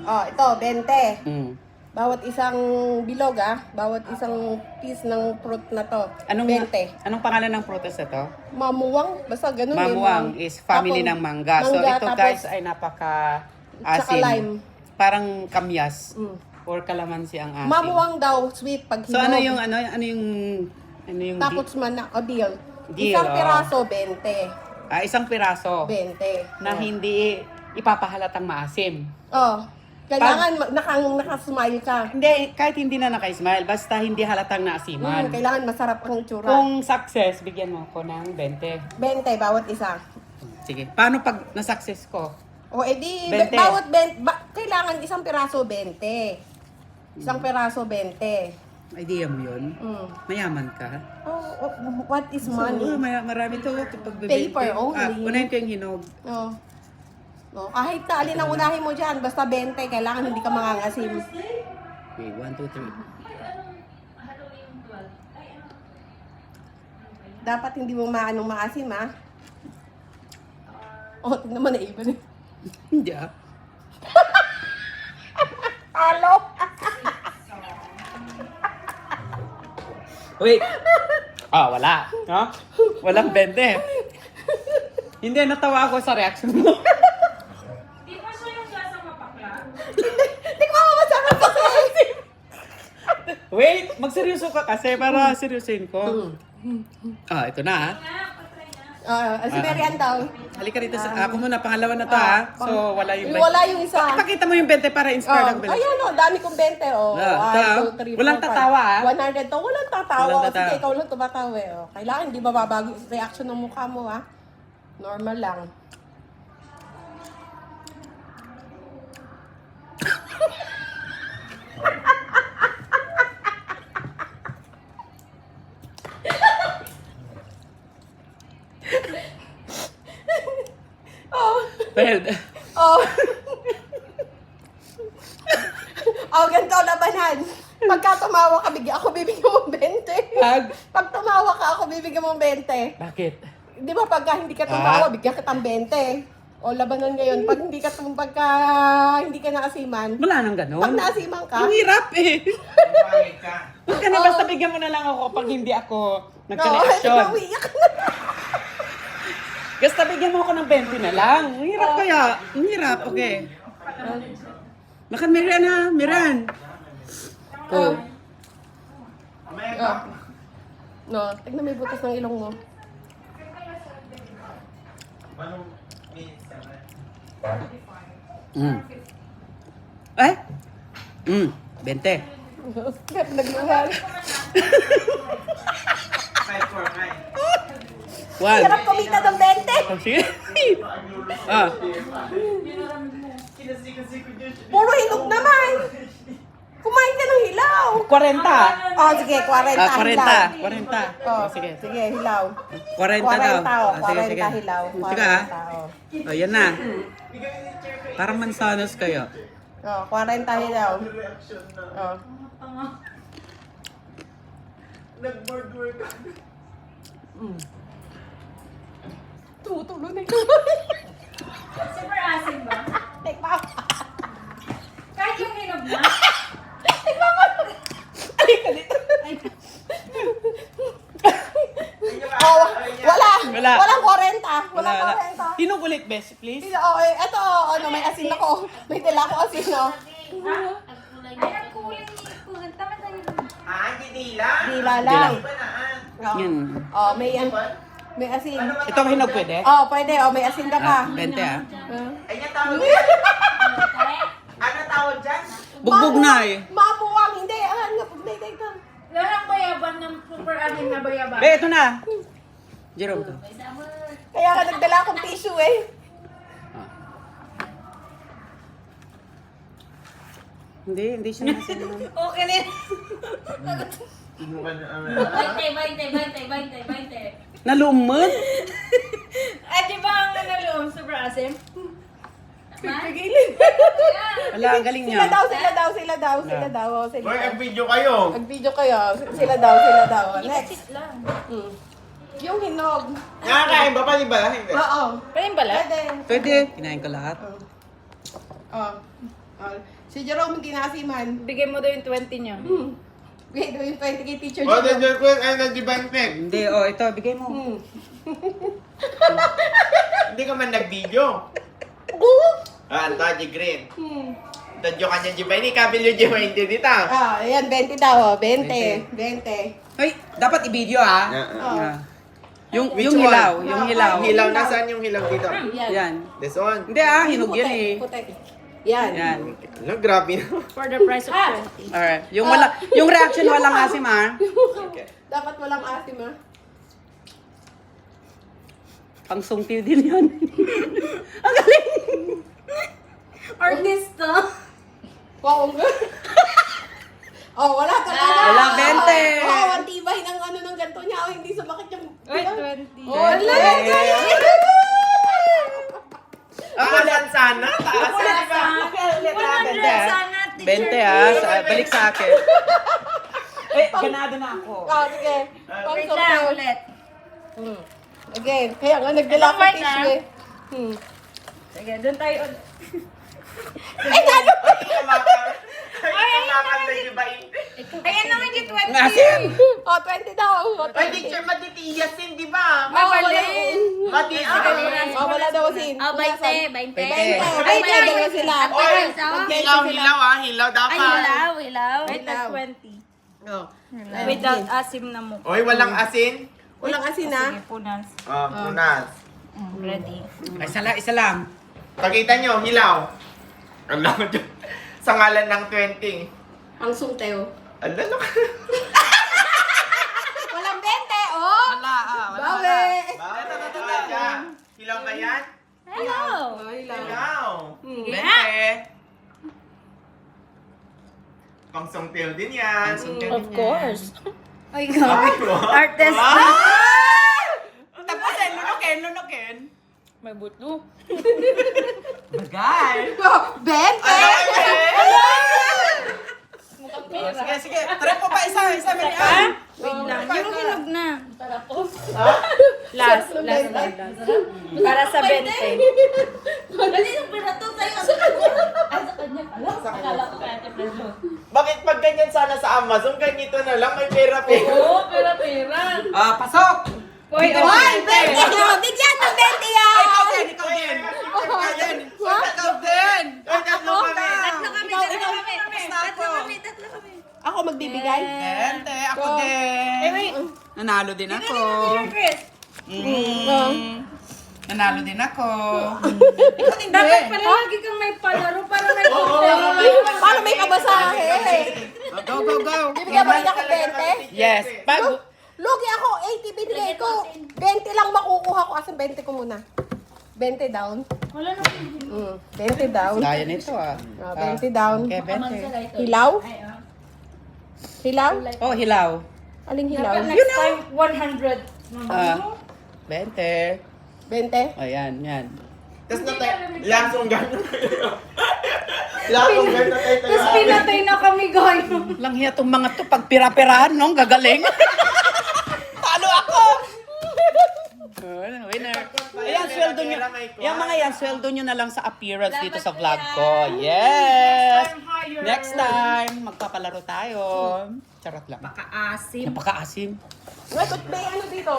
Oh, ito, 20. Mm. Bawat isang bilog bawat isang piece ng fruit na to, Anong 20. anong pangalan ng prutas na to? Mamuwang, basta ganun Mamuwang is family Tapos, ng mangga. So ito tapos, guys ay napaka tsaka asim. lime. Parang kamyas Mm. or kalamansi ang asim. Mamuwang daw, sweet pag hinog. So ano yung Tapos man na, deal. Deal, Isang piraso, 20. isang piraso 20. na hindi ipapahalatang maasim. Oh, kailangan nakasmile ka. Hindi, kahit hindi na naka-smile, basta hindi halatang naasiman. Kailangan masarap ang itsura. Kung success, bigyan mo ako ng 20. 20, bawat isa. Sige. Paano pag na-success ko? O edi, 20. bawat kailangan isang piraso, 20. Isang piraso, 20. Idea mo yun? Mm. Mayaman ka? Oh, what is money? Marami to. Pagbibente. Paper only. Unahin ko yung hinog. Oh. Oh, kahit na alin ang unahin mo dyan, basta 20, kailangan hindi ka mangangasim. Okay, 1, 2, 3. Dapat hindi mo maasim, ha? Oh, tignan mo na iba. Hindi Alo! Wait. Wala. No? Walang 20. Hindi, natawa ako sa reaction mo. Di ba siya yung lasang mapakla? Tignan mo masama kasi! Wait, magseryoso ka kasi para seryosin ko. Ito na ha. Si Marian daw. Halika rito ako muna, pangalawa na to ha. So, wala yung 20. Wala yung isa. Pakita mo yung 20 para inspire ako. Ayan dami kong 20 Walang tatawa, ha? 100 to, walang tatawa. Walang tatawa. Sige, ikaw lang tumatawa Kailangan hindi mababago yung reaction ng mukha mo Normal lang. Well, Ganito labanan. Pagka tumawa ka, ako bibigyan mo 20. Pag tumawa ka, ako bibigyan mo 20. bakit? Di ba pagka hindi ka tumawa, bigyan kitang 20. O labanan ngayon, pag hindi ka naasiman, Wala nang ganun. pag naasiman ka, Ang hirap eh. Huwag ka na, basta bigyan mo na lang ako pag hindi ako nagka-reaction. umiiyak na. Basta bigyan mo ako ng 20 na lang. Ang hirap kaya. Ang hirap, okay. Makan Miran ha, Miran. No, tignan mo yung butas ng ilong mo. Eh? 20. Nagluhan. One. Sarap kumita ng 20. Oh, sige. Puro hinog naman. Kumain ka ng hilaw. 40. Sige, 40 hilaw. 40. Sige. Sige, hilaw. 40 daw. 40 hilaw. Sige ha. Yan na. Parang mansanas kayo. 40 hilaw. Nag-board-work. Tutulo na yun. Super asim ba? Tikman. Kahit yung hinog na? Tikman mo. Ay, kalito. Wala. Wala. Walang 40. Walang 40. Hinog ulit, best, please. Ito, may asin ako. May tila ako asin, Ay, ang kulay niya. Tama tayo. Hindi dila. Dila lang. Yan. May asin. Ito hinog pwede? Pwede. May asin ka pa. 20 ah. Ay, nga tawag dyan. Ano tawag dyan? Bugbog na eh. Mamuwang. Hindi. Pagdayday ka. Larang bayaban ng super asim na bayaban. Ito na. Jerome to. Kaya ka nagdala akong tissue Hindi siya nasin. Okay na yun. Inuman na 20. Nalumod? Di ba ang nalum, super asim? Pipigilin. Wala, ang galing niya. Sila daw. Boy, mag-video kayo. Mag-video kayo. Sila daw. Next. lang. Yung hinog. Nakakain ba? Pali ba? Hindi. Oo. Pwede pala? Pwede. Pwede. Kinain ko lahat. Si Jerome hindi naasiman. Bigay mo daw yung 20 niya. Bigay daw yung 20 kay Teacher O, Jerome. nandiyan ko ay nandiyan. Hindi, ito, bigay mo. Hindi ka man nag-video. Ito, G-Green. Tadyo ka niya, G-Bine. Ikabil yung G-Bine dito. Ayan, 20 daw. 20. 20. Ay, dapat i-video ah. Ah. Yung hilaw, yung hilaw. Hilaw, nasaan yung hilaw dito? Yan. This one. Hindi hinog yan eh. Putek. Yan. Yan. Ano, grabe na. For the price of 20. Alright. Yung reaction walang asim ah. Dapat walang asim, ah. Pang sungtiw din yun. Ang galing! Artista. Wow, wala ka na. Walang 20. Ang tibay ng ano ng ganito niya. Hindi sumakit yung... Ay, 20. Taasan sana. Taasan. 100 sana. 20 balik sa akin. Eh, ganado na ako. Sige. Wait lang ulit. Again. Kaya nga, nagdala ko Wait tissue lang. eh. Sige, doon tayo ulit. Ayan naman yung 20. Ang asim! 20 daw. Ay, teacher, matitiyasin, di ba? Mabalin. Matiyasin. Wala daw kasi. 20. 20. Ay, dalawa sila. Oy, Mag-20 hilaw, sila. hilaw ah. Hilaw dapat. Ilaw. Wait lang, 20. Oh. Without asim na mukha. Oy, walang asin. Walang asin, ah. Sige, punas. Punas. Ready. Ay, isa lang. Pakita nyo, hilaw. Ang lamang dyan. Sa ngalan ng 20. Ang sungteo. Ang lalok. Walang 20, oh! Wala Bawi! Hilaw ba yan? Hello. Hilaw. 20. Pangsongtail din yan. Of course. Ay, God. Artist. Tapos lunukin. May buto. Bagay. 20! Sige. Try po pa isa, Mary-Ann. Wait lang. Yung hinog na. Last. Para sa 20. Bakit pag ganyan sana sa Amazon, ganito na lang, may pera-pera. Pasok! Uy, Hoy, 20! Bigyan ng 20 yan! Ikaw din! Ikaw din! Ay, tatlo kami. Tatlo kami. Ako magbibigay? 20. Ako din. Nanalo din ako. Chris. Nanalo din ako. Dapat pala lagi kang may palaro para may Paano may kabasahe? Go. Bibigyan mo rin ako 20? Yes. Lugi ako, 80 binigay ko. 20 lang makukuha ko. Asan 20 ko muna? 20 down. Wala na. 20 down. Kaya nito 20 down. Okay, 20. Hilaw? Hilaw? Oh, hilaw. Aling hilaw? Next time, 100. 20. 20? Ayan, yan. Tapos na tayo, lasong gano'n. Lasong gano'n tayo. Tapos pinatay na kami, guys. Lang hiya tong mga to pag pira-pirahan, no? Gagaling. Talo ako! Winner. Ayan, sweldo nyo. Yung mga yan, sweldo nyo na lang sa appearance dito sa vlog ko. Yes! Next time, magpapalaro tayo. Charot lang. Kaasim. Napaka-asim. May ano dito?